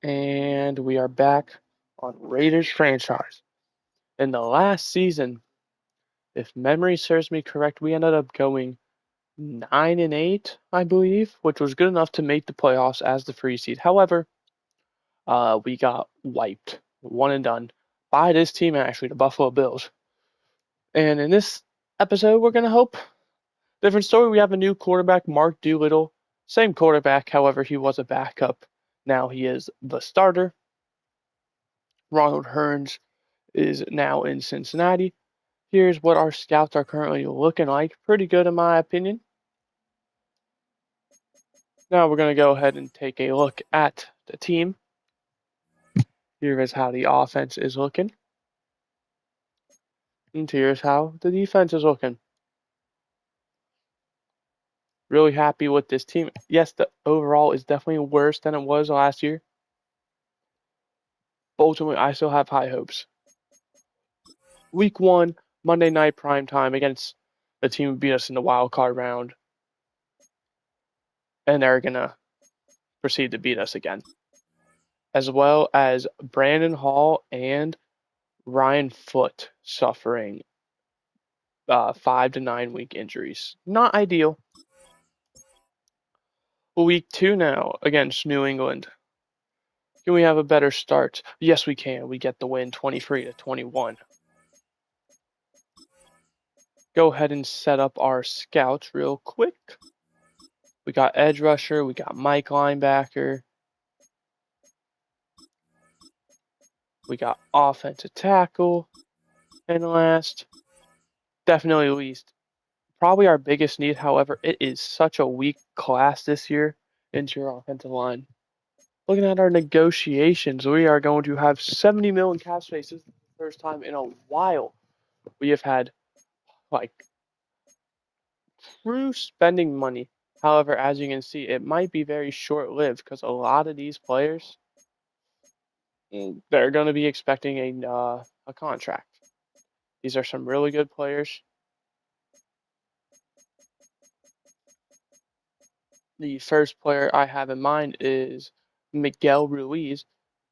And we are back on Raiders franchise. In the last season, if memory serves me correct, we ended up going 9-8, I believe, which was good enough to make the playoffs as the free seed. However, we got wiped, one and done, by this team, actually, the Buffalo Bills. And in this episode, we're gonna hope different story. We have a new quarterback, Mark Doolittle. Same quarterback, however, he was a backup. Now he is the starter. Ronald Hearns is now in Cincinnati. Here's what our scouts are currently looking like. Pretty good, in my opinion. Now we're going to go ahead and take a look at the team. Here is how the offense is looking. And here's how the defense is looking. Really happy with this team. Yes, the overall is definitely worse than it was last year. But ultimately, I still have high hopes. Week 1, Monday night prime time against the team who beat us in the wild card round. And they're going to proceed to beat us again. As well as Brandon Hall and Ryan Foote suffering 5 to 9 week injuries. Not ideal. Week 2 now against New England. Can we have a better start? Yes, we can. We get the win 23 to 21. Go ahead and set up our scouts real quick. We got edge rusher. We got Mike linebacker. We got offensive tackle. And last, definitely least, probably our biggest need. However, it is such a weak class this year into your offensive line. Looking at our negotiations, we are going to have 70 million cap space. This is the first time in a while we have had like true spending money. However, as you can see, it might be very short-lived because a lot of these players, they're going to be expecting a contract. These are some really good players. The first player I have in mind is Miguel Ruiz.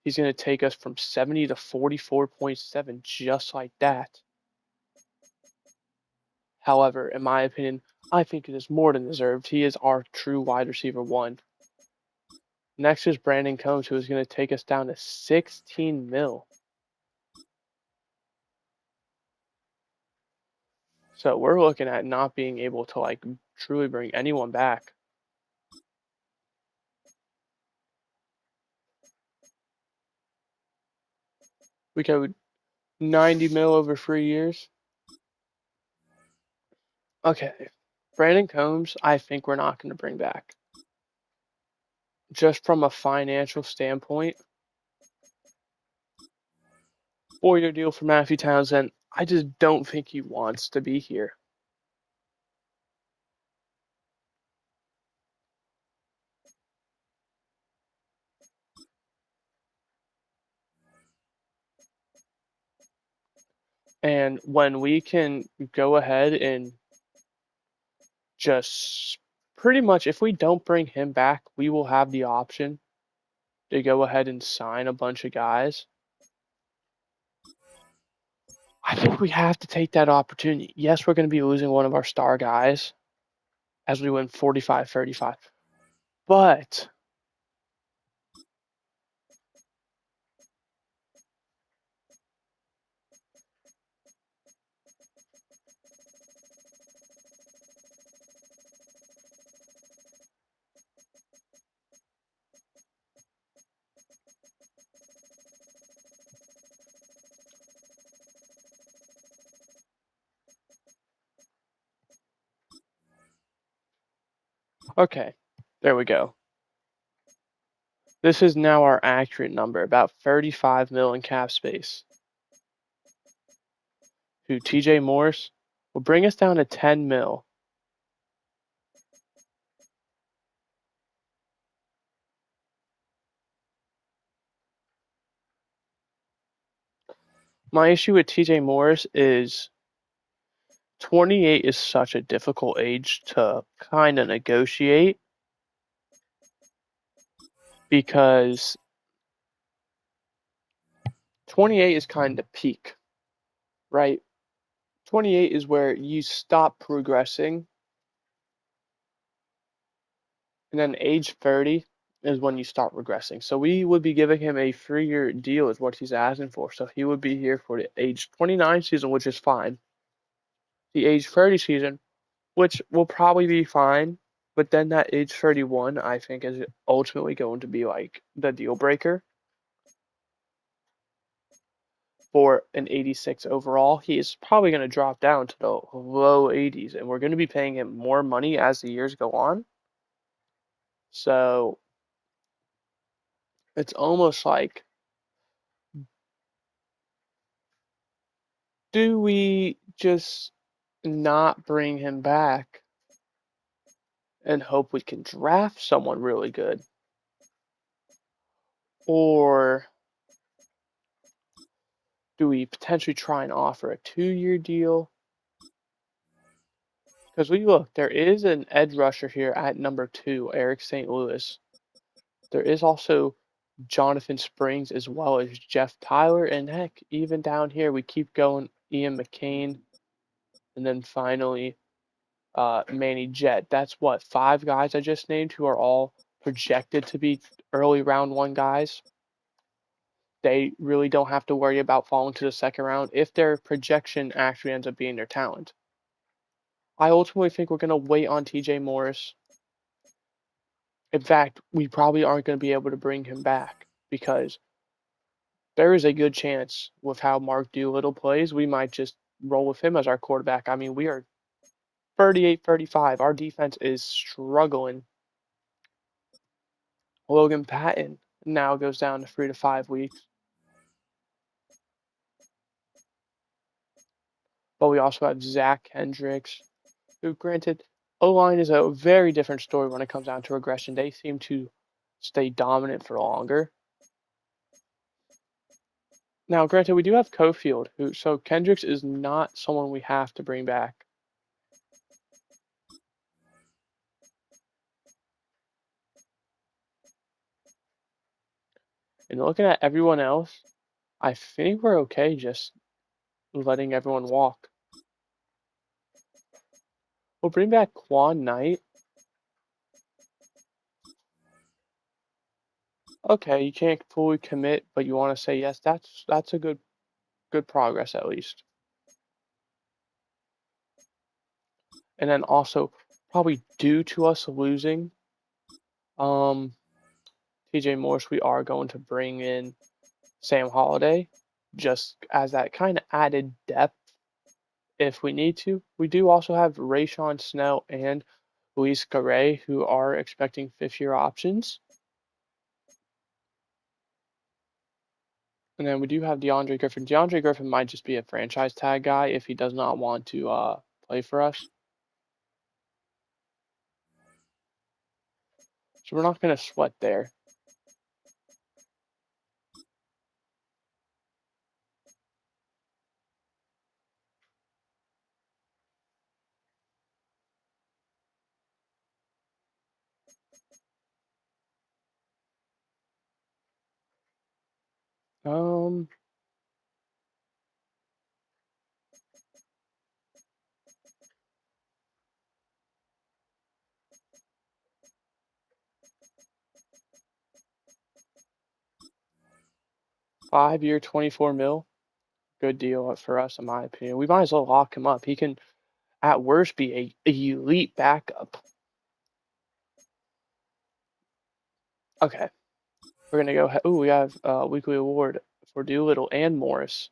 He's going to take us from 70 to 44.7 just like that. However, in my opinion, I think it is more than deserved. He is our true wide receiver one. Next is Brandon Combs, who is going to take us down to 16 mil. So we're looking at not being able to like truly bring anyone back. We go 90 mil over 3 years. Okay. Brandon Combs, I think we're not going to bring back. Just from a financial standpoint, 4-year deal for Matthew Townsend, I just don't think he wants to be here. And when we can go ahead and just pretty much, if we don't bring him back, we will have the option to go ahead and sign a bunch of guys. I think we have to take that opportunity. Yes, we're going to be losing one of our star guys as we win 45-35. But okay, there we go. This is now our accurate number, about 35 mil in cap space. Who TJ Morris will bring us down to 10 mil. My issue with TJ Morris is 28 is such a difficult age to kind of negotiate because 28 is kind of peak, right? 28 is where you stop progressing, and then age 30 is when you start regressing. So we would be giving him a 3-year deal is what he's asking for. So he would be here for the age 29 season, which is fine. The age 30 season, which will probably be fine, but then that age 31, I think, is ultimately going to be like the deal breaker for an 86 overall. He is probably going to drop down to the low 80s, and we're going to be paying him more money as the years go on. So it's almost like, do we just not bring him back and hope we can draft someone really good? Or do we potentially try and offer a 2-year deal? Because we look, there is an edge rusher here at number 2, Eric St. Louis. There is also Jonathan Springs as well as Jeff Tyler. And heck, even down here, we keep going Ian McCain. And then finally, Manny Jett. That's what, 5 guys I just named who are all projected to be early round 1 guys. They really don't have to worry about falling to the second round if their projection actually ends up being their talent. I ultimately think we're going to wait on TJ Morris. In fact, we probably aren't going to be able to bring him back because there is a good chance with how Mark Doolittle plays, we might just roll with him as our quarterback. I mean, we are 38-35. Our defense is struggling. Logan Patton now goes down to 3 to 5 weeks. But we also have Zach Hendricks, who, granted, O-line is a very different story when it comes down to regression. They seem to stay dominant for longer. Now, granted, we do have Cofield, so Kendricks is not someone we have to bring back. And looking at everyone else, I think we're okay just letting everyone walk. We'll bring back Quan Knight. Okay, you can't fully commit, but you want to say yes. That's a good progress at least. And then also probably due to us losing TJ Morris, we are going to bring in Sam Holiday just as that kind of added depth if we need to. We do also have Rayshawn Snell and Luis Garay who are expecting 5th-year options. And then we do have DeAndre Griffin. DeAndre Griffin might just be a franchise tag guy if he does not want to play for us. So we're not going to sweat there. Um, 5-year, 24 mil. Good deal for us, in my opinion. We might as well lock him up. He can, at worst, be a elite backup. Okay. We're going to go. Oh, we have a weekly award for Doolittle and Morris.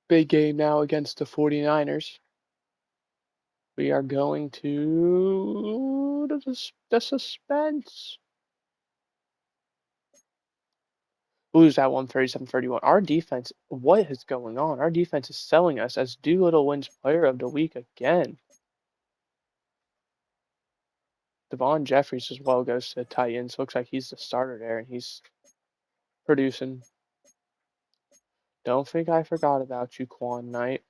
Big game now against the 49ers. We are going to the suspense. Lose that one 37-31. Our defense, what is going on? Our defense is selling us as Doolittle wins player of the week again. Devon Jeffries as well goes to the Titans. Looks like he's the starter there, and he's producing. Don't think I forgot about you, Quan Knight.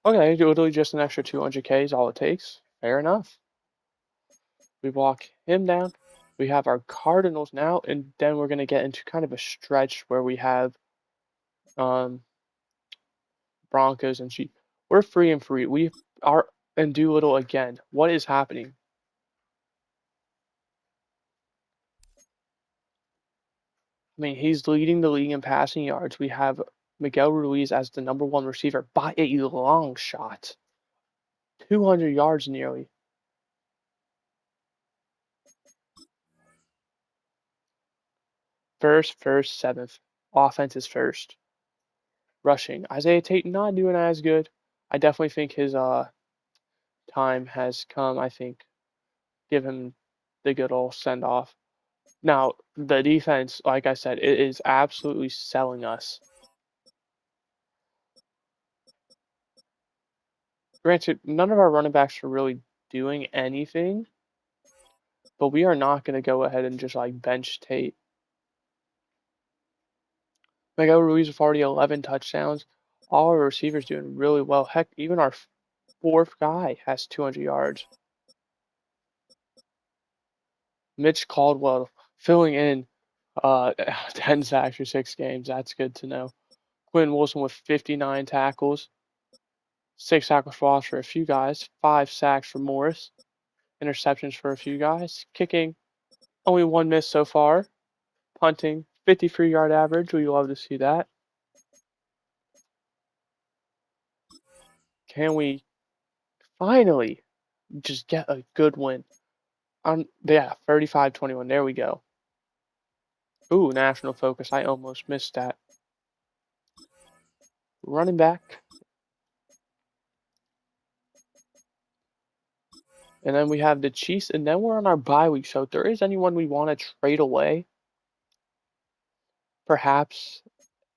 Okay, literally just an extra 200K is all it takes. Fair enough. We walk him down. We have our Cardinals now, and then we're gonna get into kind of a stretch where we have um Broncos and Chiefs. We're 3-3. We are and Doolittle again. What is happening? I mean, he's leading the league in passing yards. We have Miguel Ruiz as the number one receiver by a long shot, 200 yards nearly. First, seventh. Offense is first. Rushing. Isaiah Tate not doing as good. I definitely think his time has come. I think give him the good old send off. Now the defense, like I said, it is absolutely selling us. Granted, none of our running backs are really doing anything, but we are not going to go ahead and just like bench Tate. Miguel Ruiz with already 11 touchdowns. All our receivers doing really well. Heck, even our fourth guy has 200 yards. Mitch Caldwell filling in 10 sacks for 6 games. That's good to know. Quinn Wilson with 59 tackles, 6 tackles for loss for a few guys, 5 sacks for Morris, interceptions for a few guys. Kicking, only 1 miss so far. Punting, 53-yard average. We love to see that. Can we finally just get a good win? Yeah, 35-21. There we go. Ooh, national focus. I almost missed that. Running back. And then we have the Chiefs, and then we're on our bye week. So if there is anyone we want to trade away, perhaps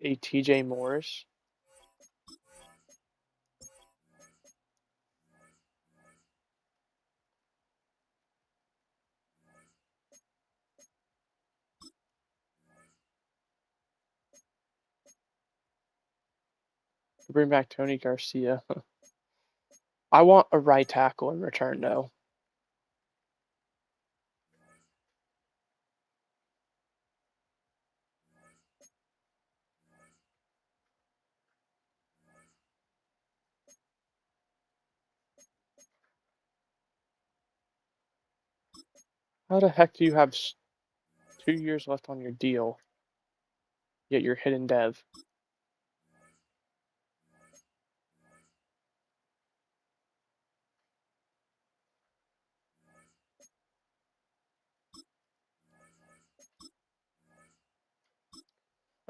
a TJ Morris. Bring back Tony Garcia. I want a right tackle in return, though. How the heck do you have 2 years left on your deal, yet you're hidden dev?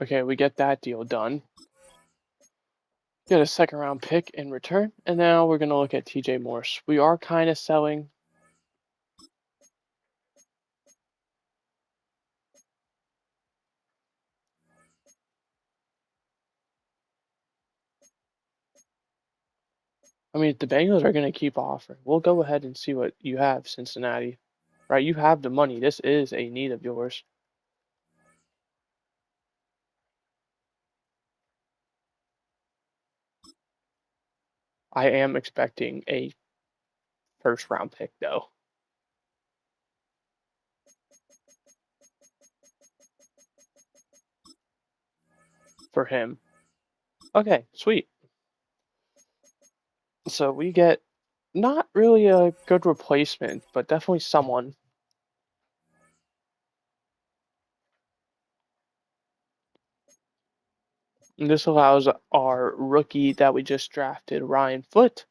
Okay, we get that deal done. Get a second round pick in return, and now we're gonna look at TJ Morris. We are kind of selling. I mean, if the Bengals are gonna keep offering, we'll go ahead and see what you have, Cincinnati. Right, you have the money. This is a need of yours. I am expecting a first round pick though for him. Okay, sweet. So we get not really a good replacement, but definitely someone. And this allows our rookie that we just drafted, Ryan Foote,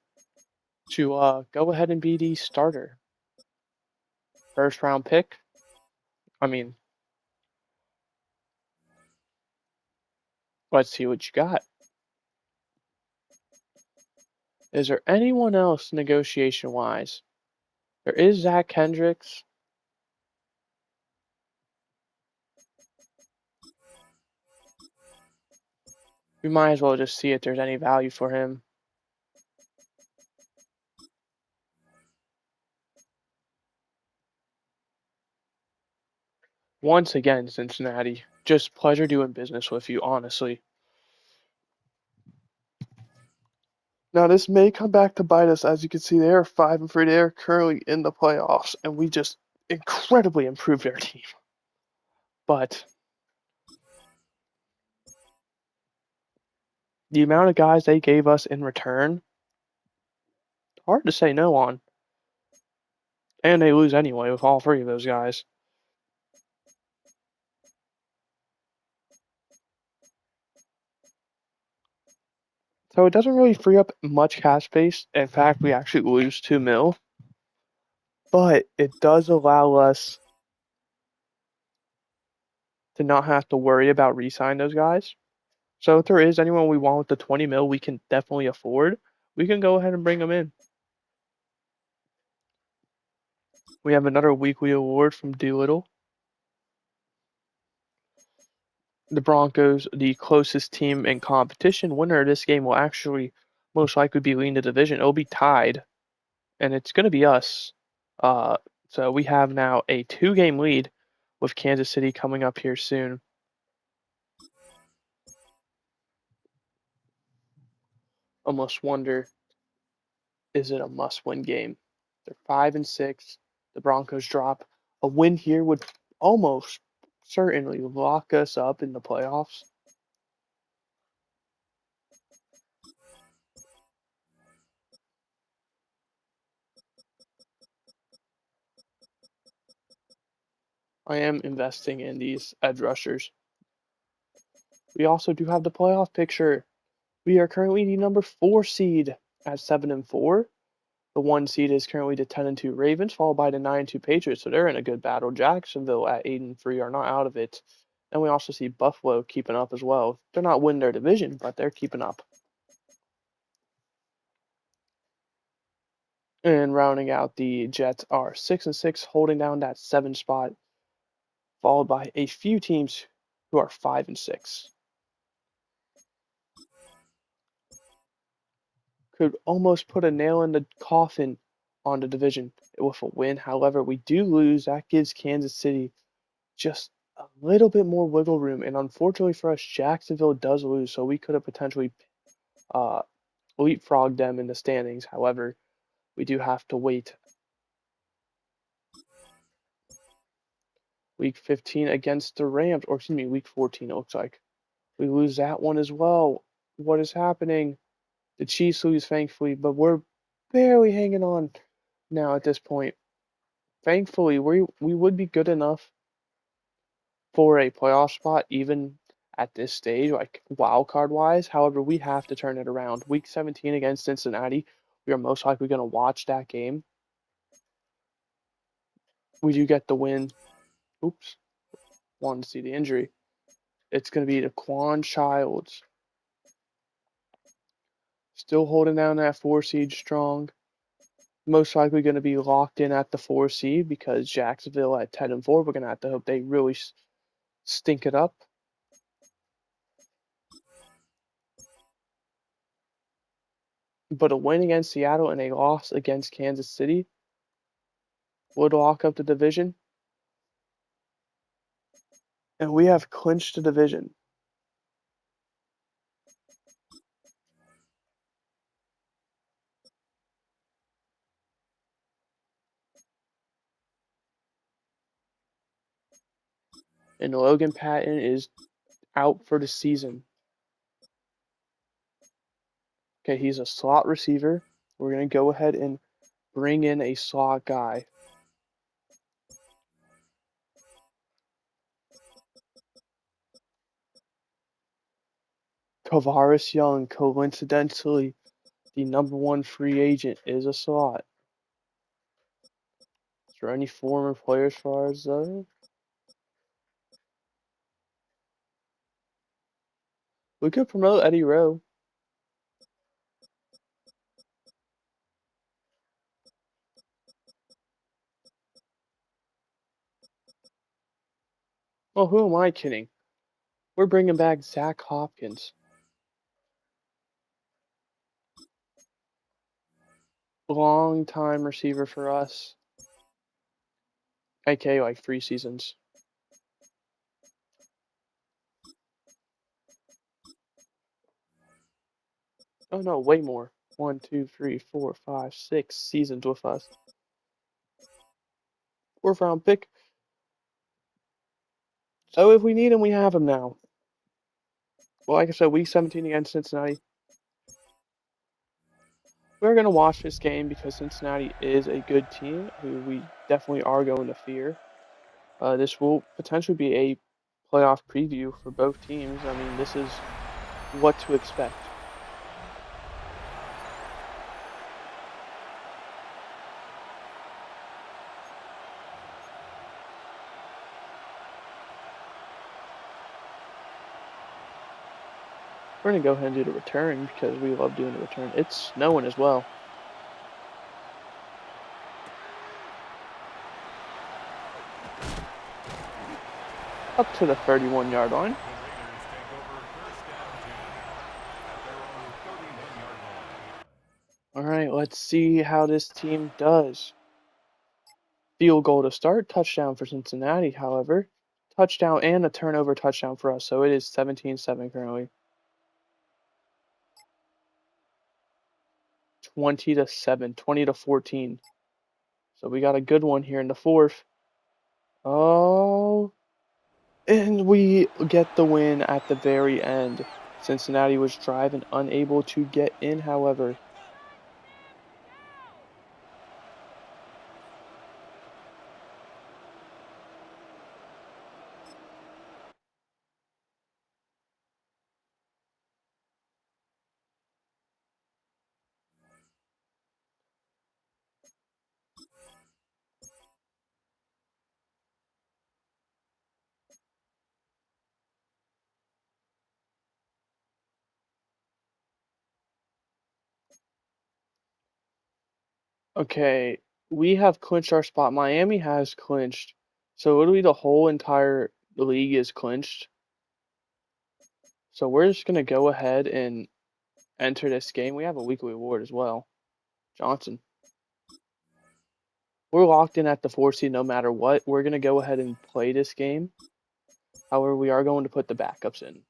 to go ahead and be the starter. First round pick. I mean, let's see what you got. Is there anyone else negotiation wise? There is Zach Kendricks. We might as well just see if there's any value for him. Once again, Cincinnati, just pleasure doing business with you, honestly. Now, this may come back to bite us. As you can see, they are 5-3. They are currently in the playoffs, and we just incredibly improved our team. But the amount of guys they gave us in return, hard to say no on. And they lose anyway with all three of those guys. So it doesn't really free up much cap space. In fact, we actually lose 2 mil. But it does allow us to not have to worry about re-signing those guys. So if there is anyone we want with the 20 mil we can definitely afford, we can go ahead and bring them in. We have another weekly award from Doolittle. The Broncos, the closest team in competition. Winner of this game will actually most likely be leading the division. It'll be tied, and it's going to be us. Uh, so we have now a 2-game lead with Kansas City coming up here soon. Almost wonder, is it a must-win game? They're 5-6. The Broncos drop. A win here would almost certainly lock us up in the playoffs. I am investing in these edge rushers. We also do have the playoff picture. We are currently the number 4 seed at 7-4. The 1 seed is currently the 10-2 Ravens, followed by the 9-2 Patriots. So they're in a good battle. Jacksonville at 8-3 are not out of it. And we also see Buffalo keeping up as well. They're not winning their division, but they're keeping up. And rounding out, the Jets are 6-6, holding down that 7 spot, followed by a few teams who are 5-6. Could almost put a nail in the coffin on the division with a win. However, we do lose. That gives Kansas City just a little bit more wiggle room. And unfortunately for us, Jacksonville does lose, so we could have potentially uh, leapfrogged them in the standings. However, we do have to wait. Week 15 against the Rams, or excuse me, week 14, it looks like. We lose that one as well. What is happening? The Chiefs lose, thankfully, but we're barely hanging on now at this point. Thankfully, we would be good enough for a playoff spot, even at this stage, like wild card wise. However, we have to turn it around. Week 17 against Cincinnati, we are most likely going to watch that game. We do get the win. Oops, wanted to see the injury. It's going to be Daquan Childs. Still holding down that 4 seed strong. Most likely going to be locked in at the 4 seed because Jacksonville at 10-4. We're going to have to hope they really stink it up. But a win against Seattle and a loss against Kansas City would lock up the division. And we have clinched the division. And Logan Patton is out for the season. Okay, he's a slot receiver. We're going to go ahead and bring in a slot guy. Tavares Young, coincidentally, the number 1 free agent, is a slot. Is there any former players for us though? We could promote Eddie Rowe. Well, who am I kidding? We're bringing back Zach Hopkins. Long time receiver for us. aka like 3 seasons. Oh no, way more. 1, 2, 3, 4, 5, 6 seasons with us. fourth round pick. So if we need him, we have him now. Well, like I said, week 17 against Cincinnati. We're going to watch this game because Cincinnati is a good team who we definitely are going to fear. This will potentially be a playoff preview for both teams. I mean, this is what to expect. We're going to go ahead and do the return because we love doing the return. It's snowing as well. Up to the 31-yard line. All right, let's see how this team does. Field goal to start, touchdown for Cincinnati, however. Touchdown and a turnover touchdown for us, so it is 17-7 currently. 20-7, 20-14. So we got a good one here in the fourth. Oh, and we get the win at the very end. Cincinnati was driving, unable to get in, however. Okay, we have clinched our spot. Miami has clinched. So literally the whole entire league is clinched. So we're just going to go ahead and enter this game. We have a weekly award as well. Johnson. We're locked in at the 4 seed no matter what. We're going to go ahead and play this game. However, we are going to put the backups in.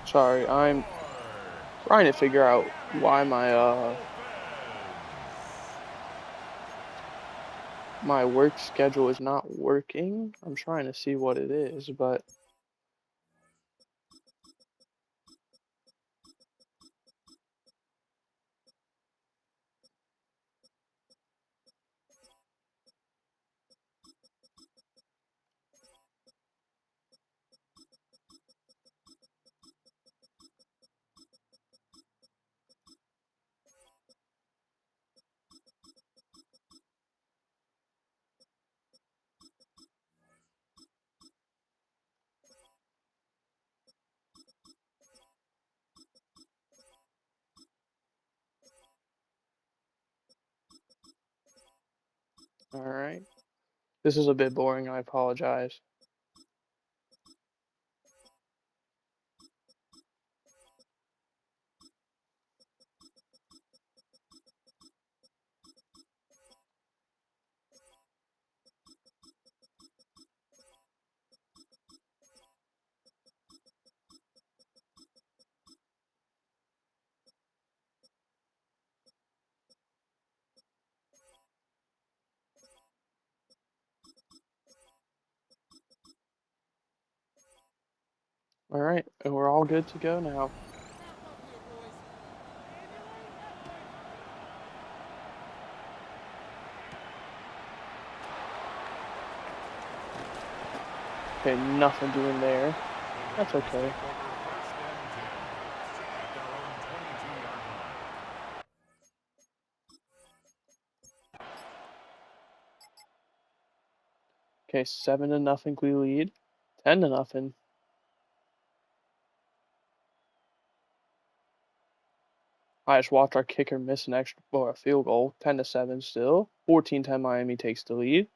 Sorry, I'm trying to figure out why my work schedule is not working. I'm trying to see what it is, but all right. This is a bit boring. I apologize. All right, and we're all good to go now. Okay, nothing doing there. That's okay. Okay, 7-0 we lead. 10-0. I just watched our kicker miss an extra or a field goal. 10-7 still. 14-10 Miami takes the lead.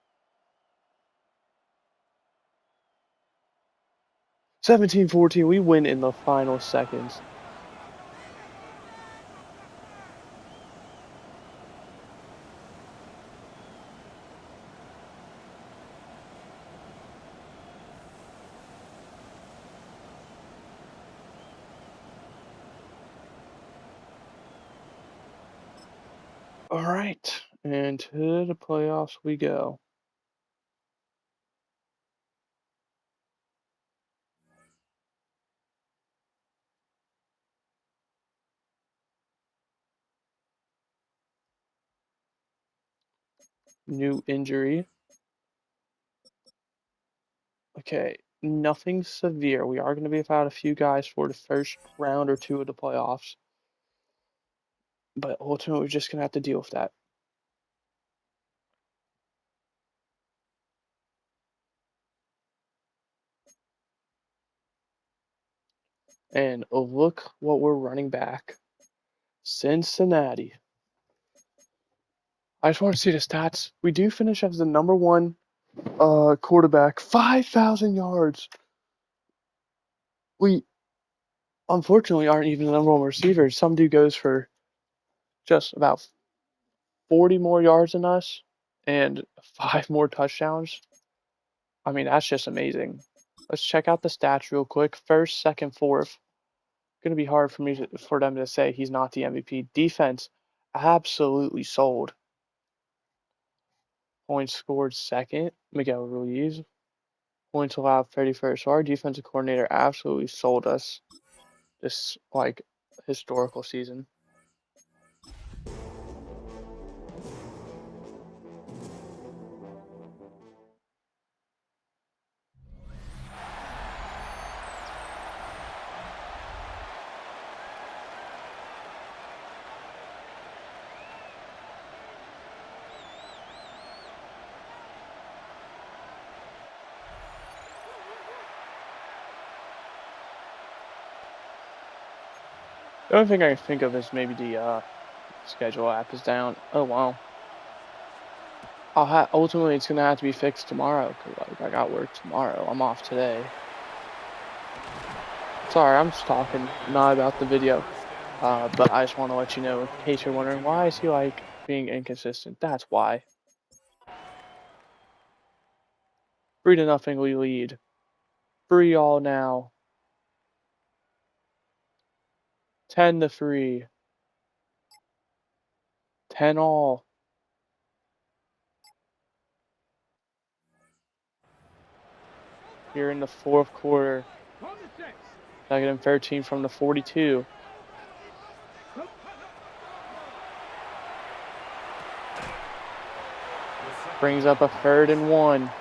17-14. We win in the final seconds. All right, and to the playoffs we go. New injury. Okay, nothing severe. We are going to be without a few guys for the first round or two of the playoffs, but ultimately we're just going to have to deal with that. And look what we're running back. Cincinnati. I just want to see the stats. We do finish as the #1 quarterback, 5,000 yards. We unfortunately aren't even the #1 receiver. Some dude goes for just about 40 more yards than us and 5 more touchdowns. I mean, that's just amazing. Let's check out the stats real quick. First, second, fourth. Going to be hard for them to say he's not the MVP. Defense, absolutely sold. Points scored second, Miguel Ruiz. Points allowed 31st. So our defensive coordinator absolutely sold us this historical season. The only thing I can think of is maybe the schedule app is down. Oh wow. Ultimately it's gonna have to be fixed tomorrow because I got work tomorrow. I'm off today. Sorry, I'm just talking not about the video. But I just want to let you know in case you're wondering why is he being inconsistent. That's why. 3-0 we lead. 3-all now. 10-3. 10-all. Here in the fourth quarter. 2nd and 13 from the 42. Brings up a 3rd and 1. Complete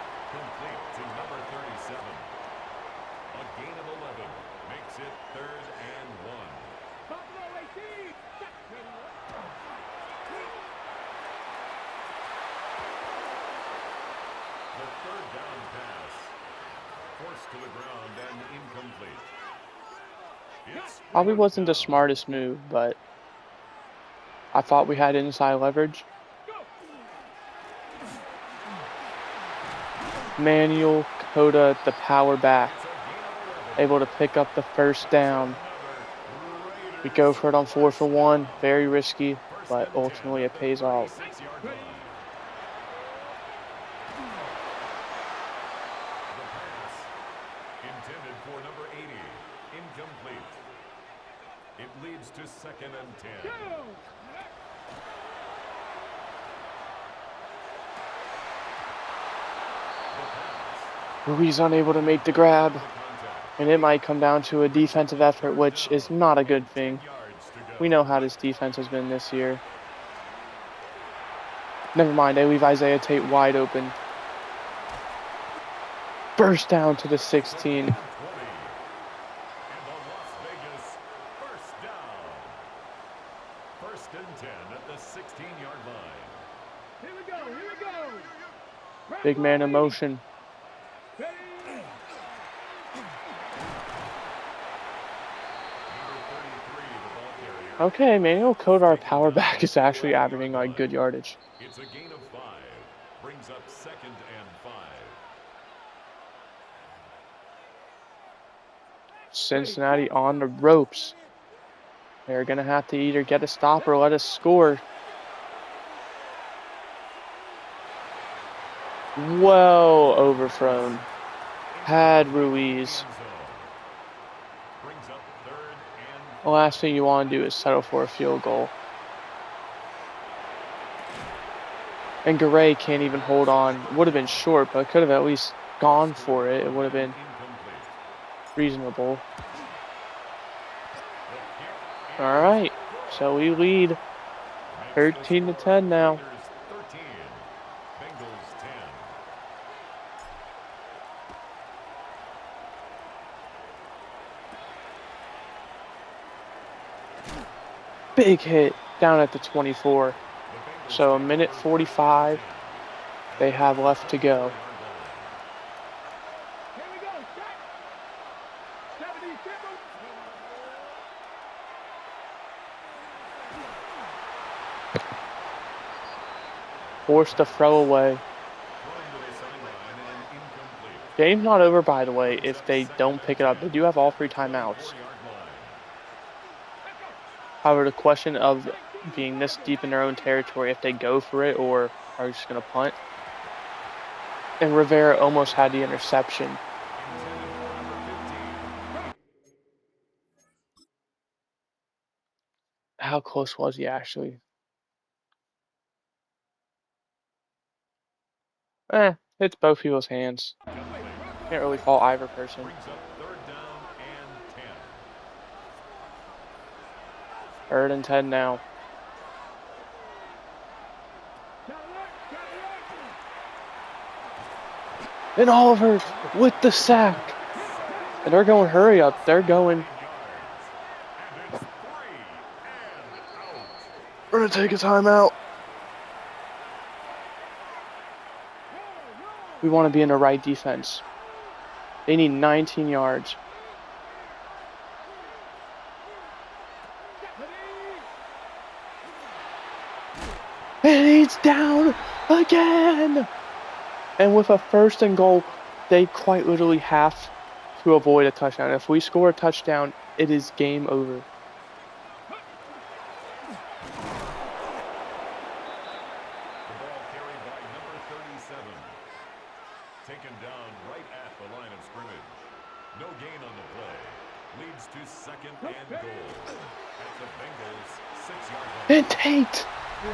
to number 37. A gain of 11 makes it 3rd and 1. The 3rd down pass forced to the ground and incomplete. Probably wasn't the smartest move, but I thought we had inside leverage. Manuel Coda, the power back, able to pick up the 1st down. We go for it on 4 for 1. Very risky, but ultimately it pays off. The pass intended for number 80. Incomplete. It leads to 2nd and 10. Ruiz unable to make the grab, and it might come down to a defensive effort, which is not a good thing. We know how this defense has been this year. Never mind, they leave Isaiah Tate wide open. Burst down to the 16. And the Las Vegas first down. 1st and 10 at the 16-yard line. Here we go, here we go. Big man in motion. Okay, Manuel Code, our power back, is actually averaging good yardage. It's a gain of 5. Brings up 2nd and 5. Cincinnati on the ropes. They're going to have to either get a stop or let us score. Well overthrown. Had Ruiz. The last thing you want to do is settle for a field goal. And Garay can't even hold on. Would have been short, but could have at least gone for it. It would have been reasonable. All right, so we lead 13-10 now. Big hit down at the 24. So a minute 45 they have left to go. Here we go. Set. 70, Forced to throw away. Game's not over, by the way, if they don't pick it up. They do have all 3 timeouts. However, the question of being this deep in their own territory, if they go for it or are just going to punt. And Rivera almost had the interception. How close was he actually? It's both people's hands. Can't really fault either person. Third and 10 now. And Oliver with the sack. And they're going hurry up. They're going. We're going to take a timeout. We want to be in the right defense. They need 19 yards. And he's down again. And with a 1st and goal, they quite literally have to avoid a touchdown. If we score a touchdown, it is game over. Taken down right at the line of scrimmage. No gain on the play. Leads to 2nd and goal. At the Bengals' 6-yard line. And Tate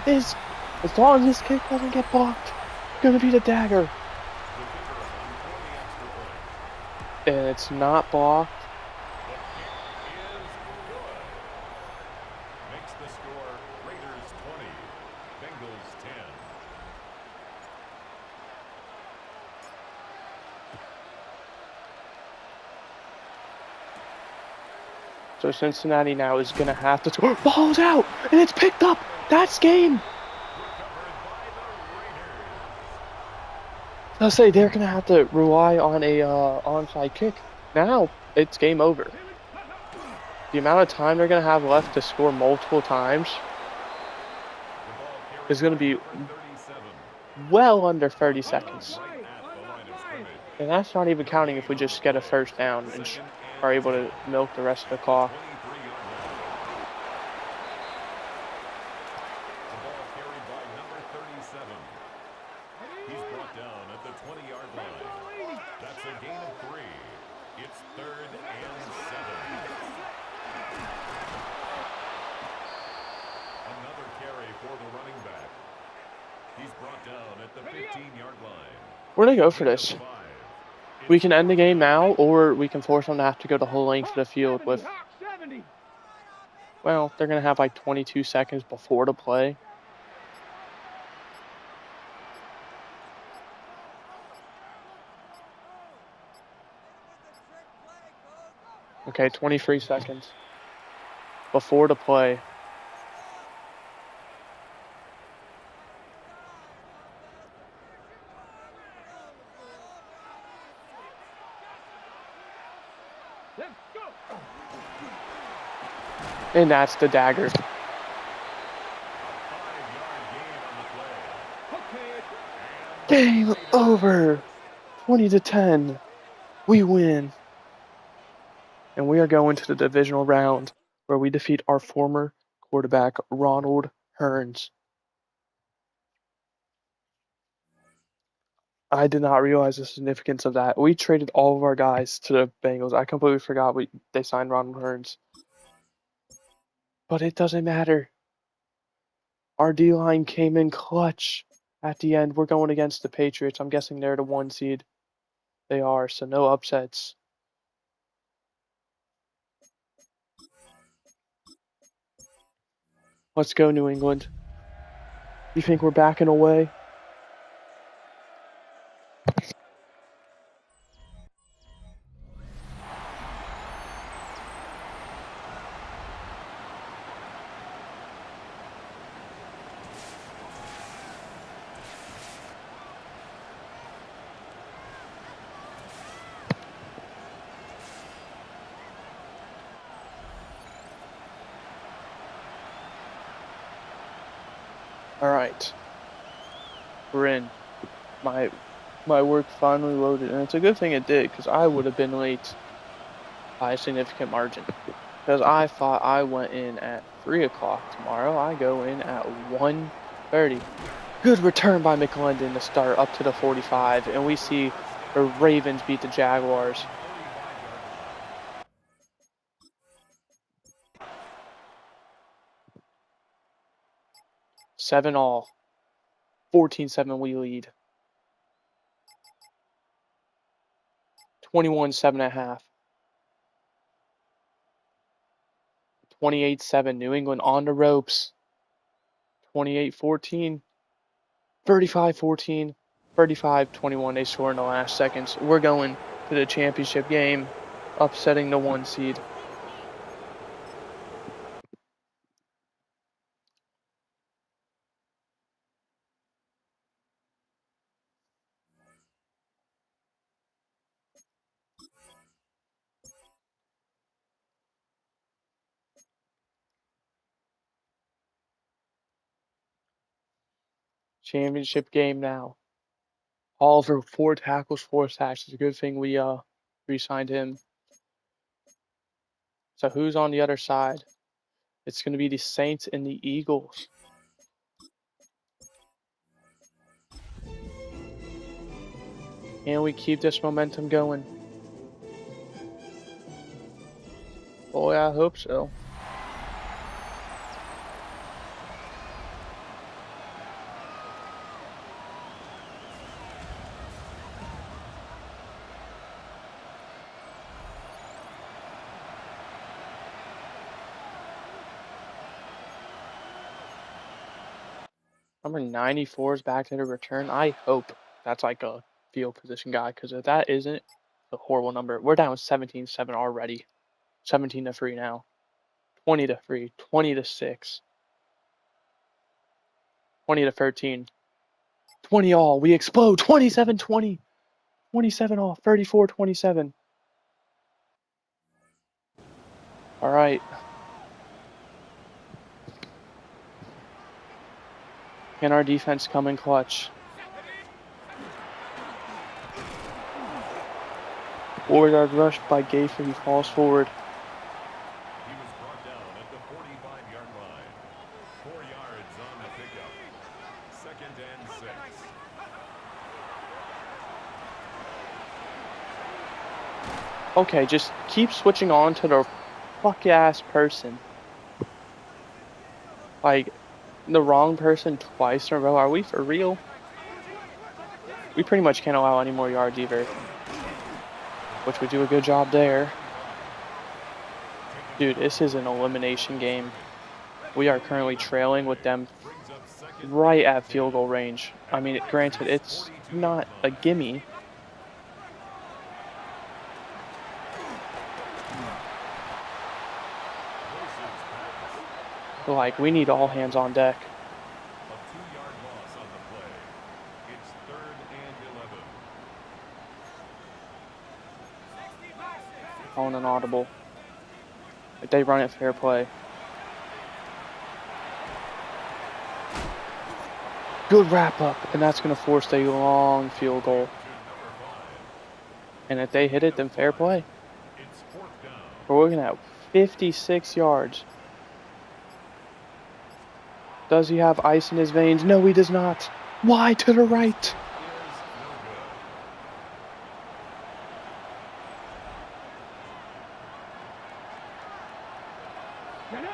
is, as long as this kick doesn't get blocked, going to be the dagger. And it's not blocked. The kick is good. Makes the score Raiders 20, Bengals 10. So Cincinnati now is going to have to throw. Ball's out, and it's picked up. That's game. I'll say they're going to have to rely on a onside kick. Now it's game over. The amount of time they're going to have left to score multiple times is going to be well under 30 seconds. And that's not even counting if we just get a 1st down and are able to milk the rest of the clock. He's brought down at the 20-yard line. That's a gain of 3. It's 3rd and 7. Another carry for the running back. He's brought down at the 15-yard line. Where do they go for this? We can end the game now, or we can force them to have to go the whole length of the field with, well, they're going to have like 22 seconds before the play. Okay, 23 seconds before the play. And that's the dagger. Game over. 20-10. We win. and we are going to the divisional round where we defeat our former quarterback, Ronald Hearns. I did not realize the significance of that. We traded all of our guys to the Bengals. I completely forgot they signed Ronald Hearns. But it doesn't matter. Our D-line came in clutch at the end. We're going against the Patriots. I'm guessing they're the 1 seed. They are, so no upsets. Let's go, New England. You think we're backing away? All right. We're in. My work finally loaded, and it's a good thing it did, because I would have been late by a significant margin. Because I thought I went in at 3 o'clock tomorrow. I go in at 1:30. Good return by McClendon to start up to the 45, and we see the Ravens beat the Jaguars. Seven all. 14-7 we lead. 21-7.5. 28-7. New England on the ropes. 28-14. 35-14. 35-21. They score in the last seconds. We're going to the championship game, upsetting the 1 seed. Championship game now. Oliver, 4 tackles, 4 sacks. It's a good thing we re-signed him. So who's on the other side? It's going to be the Saints and the Eagles. Can we keep this momentum going? Boy, I hope so. Number 94 is back to the return. I hope that's like a field position guy, because if that isn't, a horrible number. We're down 17-7 already. 17-3 now. 20-3. 20-6. 20-13. 20 all. We explode. 27-20. 27 all. 34-27. All right. Can our defense come in clutch? Forward rushed by Gayfer. He falls forward. He was brought down at the 45-yard line. 4 yards on the pickup. 2nd and 6. Okay, just keep switching on to the fuck-ass person. Like, the wrong person twice in a row. Are we for real? We pretty much can't allow any more yards either. Which we do a good job there. Dude, this is an elimination game. We are currently trailing with them right at field goal range. I mean, granted, it's not a gimme. But, like, we need all hands on deck. A 2-yard loss on the play. It's 3rd and 11. On an audible. If they run it, fair play. Good wrap up, and that's going to force a long field goal. And if they hit it, then fair play. It's 4th down. We're looking at 56 yards. Does he have ice in his veins? No, he does not. Wide to the right. Is no good. Get it.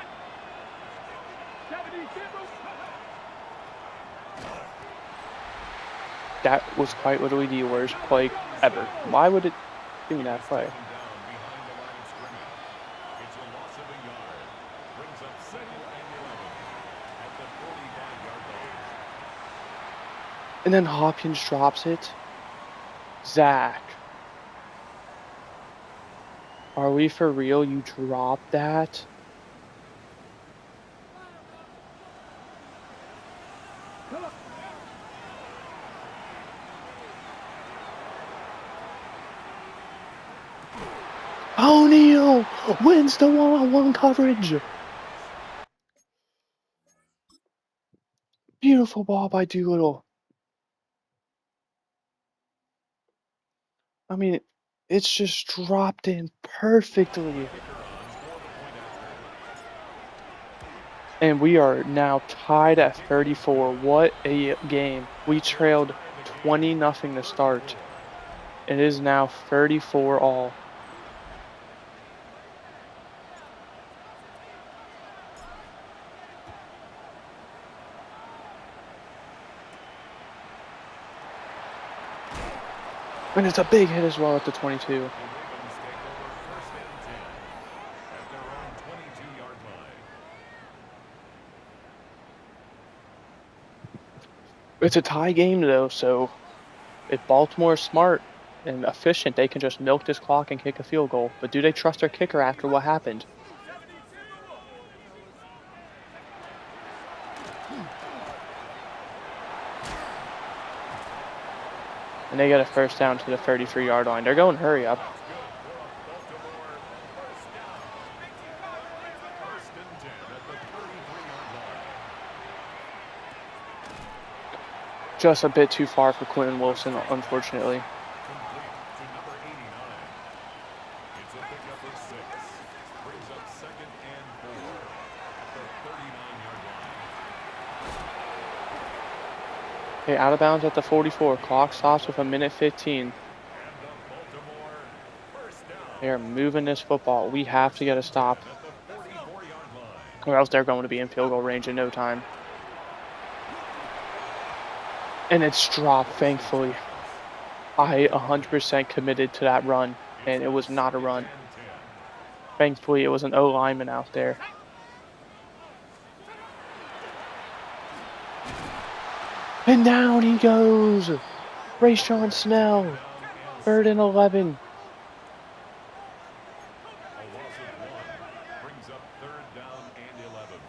70 That was quite literally the worst play ever. Why would it give me that play? Taken down behind the line of scrimmage. It's a loss of a yard. Brings up second and 11 at the 45-yard line. And then Hopkins drops it. Zach. Are we for real? You dropped that? O'Neal wins the one-on-one coverage. Beautiful ball by Doolittle. I mean, it's just dropped in perfectly. And we are now tied at 34. What a game. We trailed 20-0 to start. It is now 34 all. And it's a big hit as well at the 22. The Ravens take over first and 10 at their own 22-yard line. It's a tie game though, so if Baltimore is smart and efficient, they can just milk this clock and kick a field goal. But do they trust their kicker after what happened? And they get a first down to the 33-yard line. They're going hurry up. First and 10 at the 33-yard line. Just a bit too far for Quentin Wilson, unfortunately. Complete to number 89. It's a pickup of 6. Brings up second and 4 at the 39-yard line. Okay, out of bounds at the 44. Clock stops with 1:15. And the Baltimore first down They are moving this football. We have to get a stop, at the 44-yard line. or else they're going to be in field goal range in no time. And it's dropped, thankfully. I 100% committed to that run, and it was not a run. Thankfully, it was an O lineman out there. And down he goes. Rayshon Snell. 3rd and 11. A loss of 1 brings up third down and 11.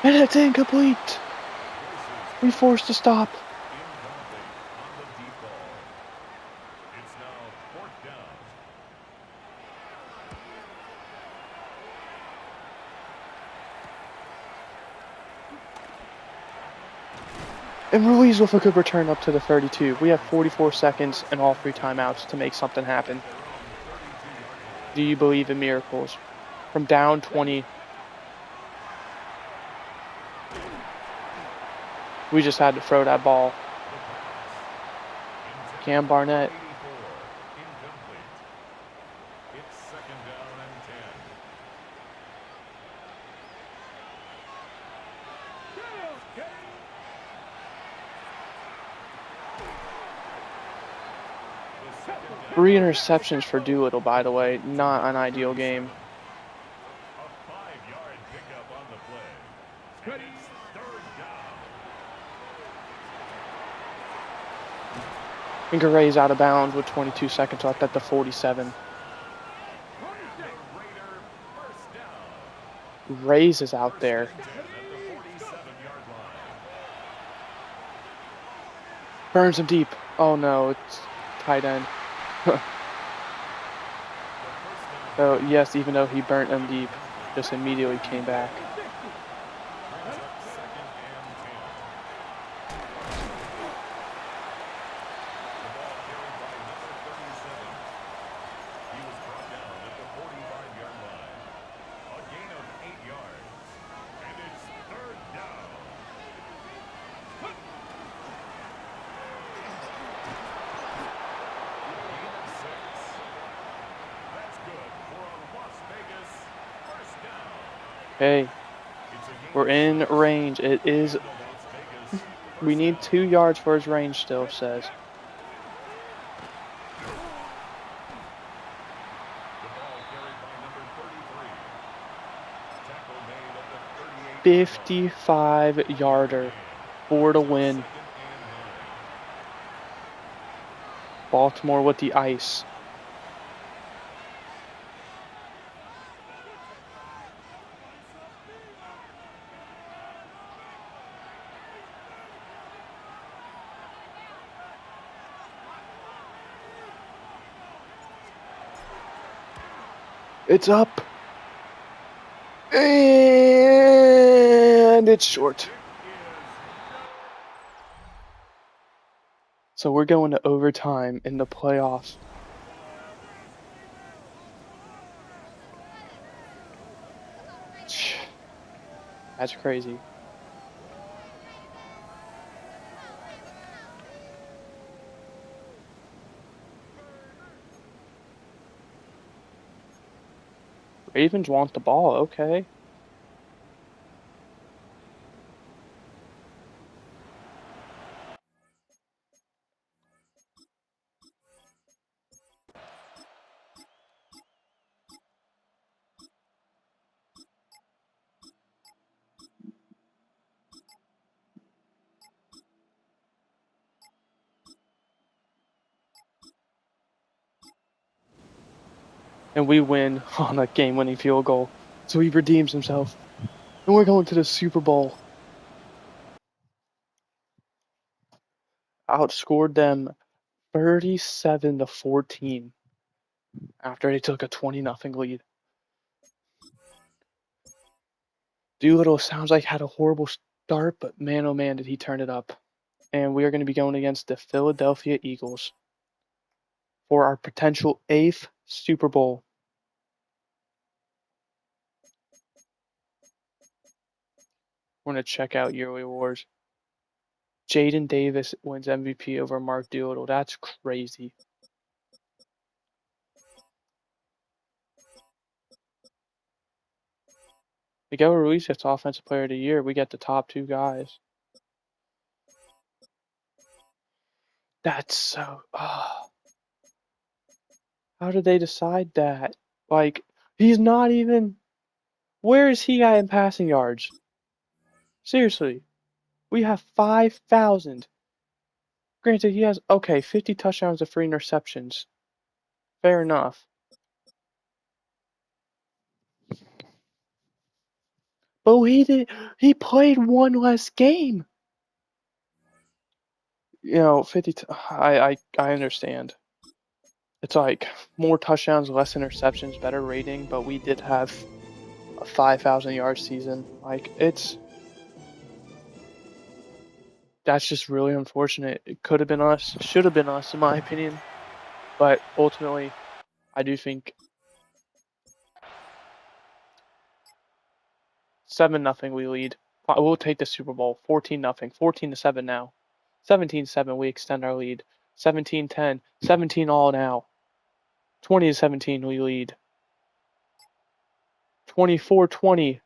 And it's incomplete. We forced a stop. Incomplete on the deep ball. It's now fourth down. And Ruiz with a good return up to the 32. We have 44 seconds and all 3 timeouts to make something happen. Do you believe in miracles? From down 20, we just had to throw that ball. Cam Barnett. 84. Incomplete. It's second down and 10. The second down. 3 interceptions for Doolittle, by the way. Not an ideal game. A 5-yard pickup on the play. And it's third down. And Garay's out of bounds with 22 seconds left at the 47. The Raider first down. Ray's is out there. 10 at the 47-yard line. Burns him deep. Oh no, it's tight end. So yes, even though he burnt him deep, just immediately came back. Brings up second and 10. Okay, we're in range. It is. We need 2 yards for his range still, says. The ball carried by number 33. Tackle made at the 38-yard line. 55-yarder. 4 to Brings up win. 2nd and 9. Baltimore with the ice. It's up. And it's short. So we're going to overtime in the playoffs. That's crazy. Ravens want the ball. Okay. And we win on a game-winning field goal. So he redeems himself. And we're going to the Super Bowl. Outscored them 37-14 after they took a 20-0 lead. Doolittle sounds like had a horrible start, but man, oh man, did he turn it up. And we are going to be going against the Philadelphia Eagles for our potential 8th Super Bowl. We're going to check out yearly awards. Jaden Davis wins MVP over Mark Doolittle. That's crazy. Miguel Ruiz gets Offensive Player of the Year. We get the top 2 guys. That's so. How did they decide that? Like, he's not even. Where is he at in passing yards? Seriously. We have 5,000. Granted, he has, 50 touchdowns and 3 interceptions. Fair enough. But he played one less game. 50, I understand. It's like more touchdowns, less interceptions, better rating, but we did have a 5,000 yard season. That's just really unfortunate. It could have been us, should have been us, in my opinion. But ultimately, I do think 7-0 we lead. We'll take the Super Bowl. 14-0, 14-7 now. 17-7 we extend our lead. 17-10, 17 all now. 20-17 we lead. 24-20.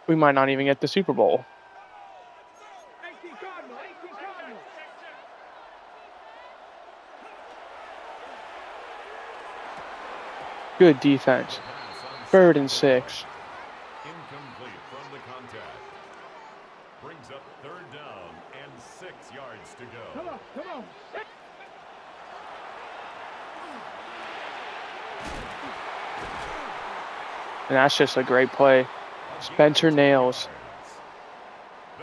We might not even get the Super Bowl. 18 Cardinal, 18 Cardinal. Good defense. 3rd and 6. Incomplete from the contact. Brings up 3rd down and 6 yards to go. Come on, come on. And that's just a great play. Spencer Nails.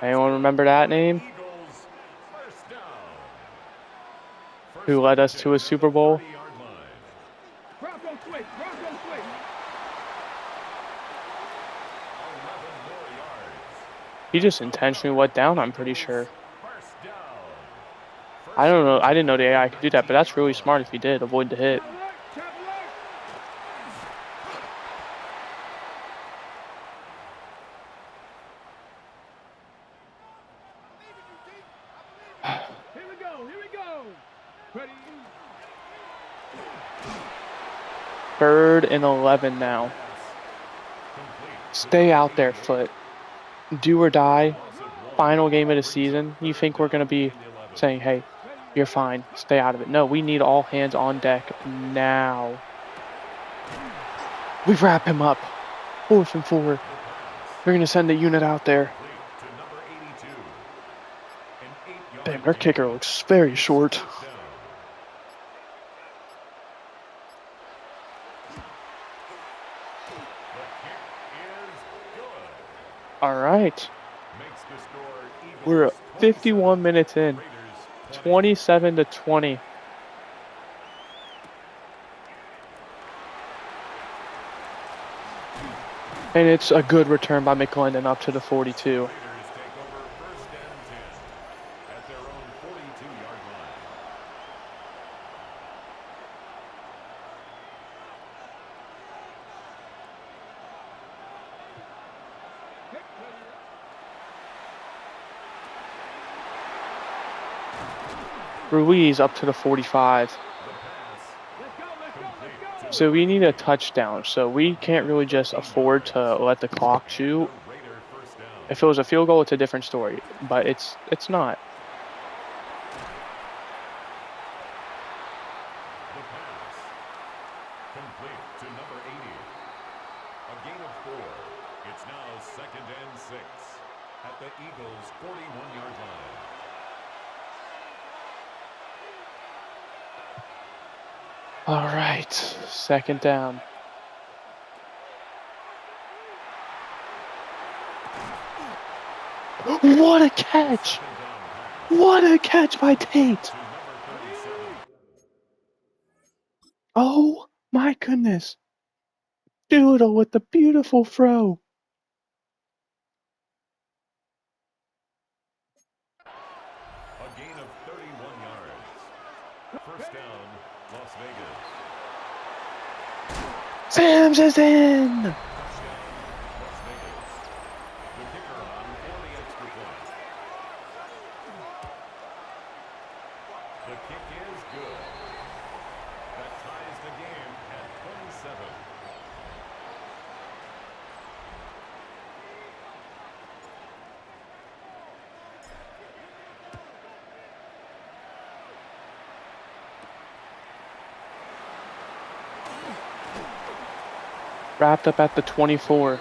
Anyone remember that name? Who led us to a Super Bowl? Bronco switch, Bronco switch. He just intentionally let down, I'm pretty sure. I don't know. I didn't know the AI could do that, but that's really smart if he did. Avoid the hit. Here we go. Ready? 3rd and 11 now. Stay out there, Foot. Do or die. Final game of the season. You think we're going to be saying, hey, you're fine. Stay out of it. No, we need all hands on deck now. We wrap him up. 4th and 4. They're going to send the unit out there. Damn, their kicker looks very short. All right. We're 51 minutes in. 27-20. And it's a good return by McClendon up to the 42. Ruiz up to the 45. So we need a touchdown. So we can't really just afford to let the clock chew. If it was a field goal, it's a different story. But it's not. Complete to number 80. A gain of 4. It's now 2nd and 6 at the Eagles' 41-yard line. All right, 2nd down. What a catch! What a catch by Tate! Oh my goodness! Doodle with the beautiful throw. A gain of 31 yards. 1st down, Las Vegas. Sam's is in! Touchdown, Las Vegas. The kicker on for the extra point. The kick is good. That ties the game at 27. Wrapped up at the 24.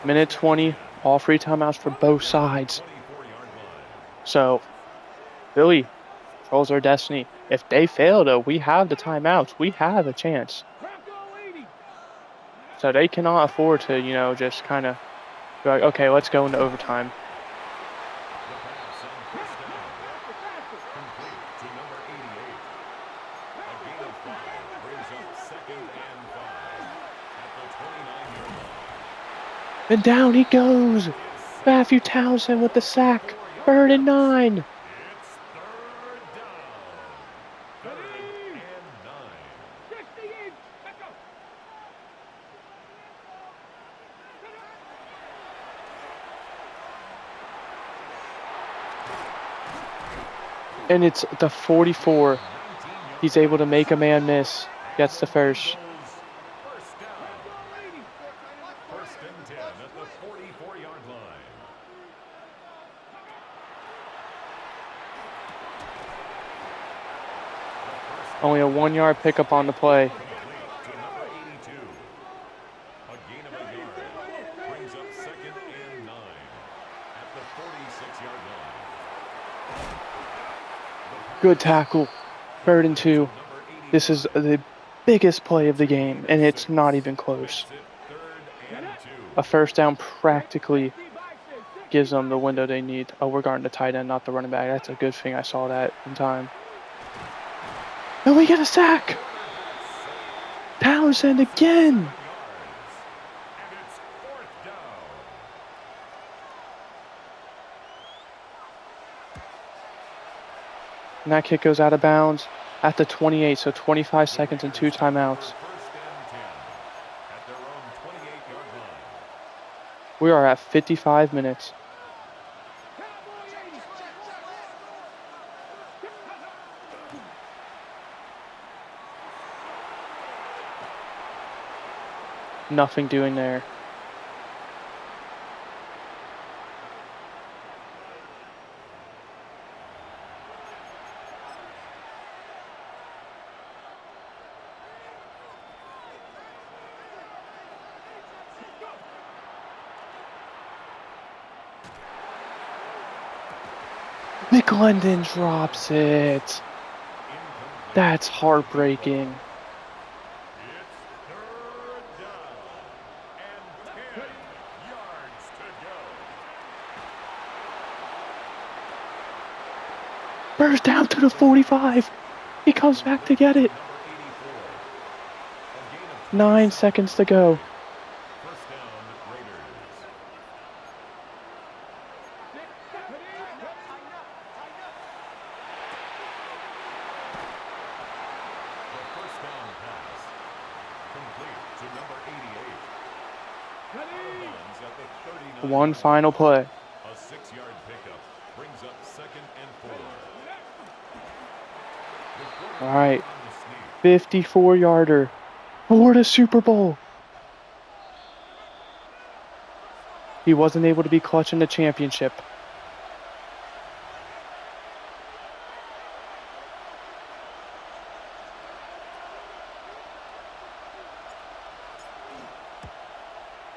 Minute 20, all free timeouts for both sides. So, Philly controls their destiny. If they fail, though, we have the timeouts. We have a chance. So they cannot afford to, just kind of be like, okay, let's go into overtime. And down he goes. Matthew Townsend with the sack. 3rd and 9. And it's the 44. He's able to make a man miss. Gets the first. 1st and 10 at the 44-yard line. Only a 1-yard pickup on the play. To number 82. A gain of a yard. Brings up 2nd and 9 at the 46-yard line. Good tackle. 3rd and 2. This is the biggest play of the game, and it's not even close. A 1st down practically gives them the window they need. Oh, we're guarding the tight end, not the running back. That's a good thing I saw that in time. And we get a sack! Townsend again! And that kick goes out of bounds at the 28, so 25 seconds and 2 timeouts. We are at 55 minutes. Nothing doing there. McClendon drops it. That's heartbreaking. It's third down and 10 yards to go. Burst down to the 45. He comes back to get it. Number 84. A gain of 9 seconds to go. First down, Raiders. The first down pass. Complete to number 88. Out of bounds at the 39. One final play. A 6-yard pickup brings up second and 4. All right. 54-yarder for the Super Bowl. He wasn't able to be clutch in the championship.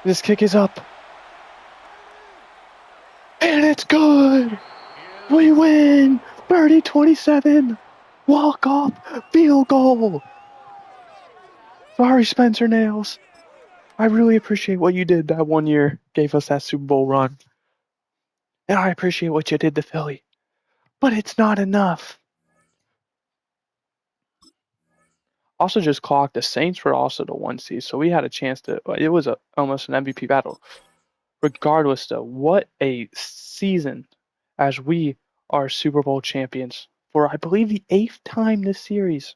This kick is up. And it's good. We win. 30-27. Walk-off field goal. Sorry, Spencer Nails. I really appreciate what you did that one year. Gave us that Super Bowl run. And I appreciate what you did to Philly. But it's not enough. Also just clocked the Saints were also the 1 seed, so we had a chance to. It was almost an MVP battle. Regardless, though, what a season as we are Super Bowl champions for, I believe, the 8th time this series.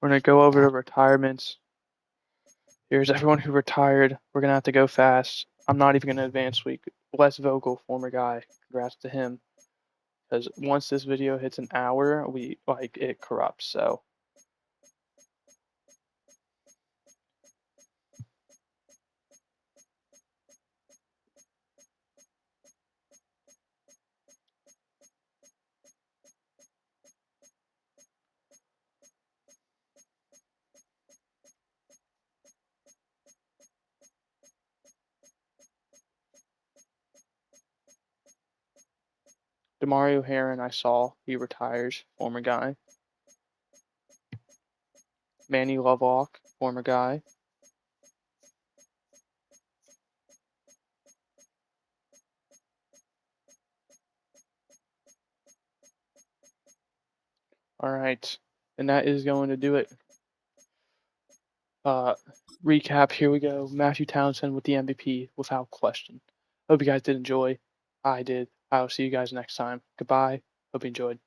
We're going to go over the retirements. Here's everyone who retired. We're going to have to go fast. I'm not even going to advance week. Les Vogel, former guy. Congrats to him. Because once this video hits an hour, it corrupts. So DeMario Herron, I saw he retires. Former guy. Manny Lovelock, former guy. All right, and that is going to do it. Recap, here we go. Matthew Townsend with the MVP without question. Hope you guys did enjoy. I did. I will see you guys next time. Goodbye. Hope you enjoyed.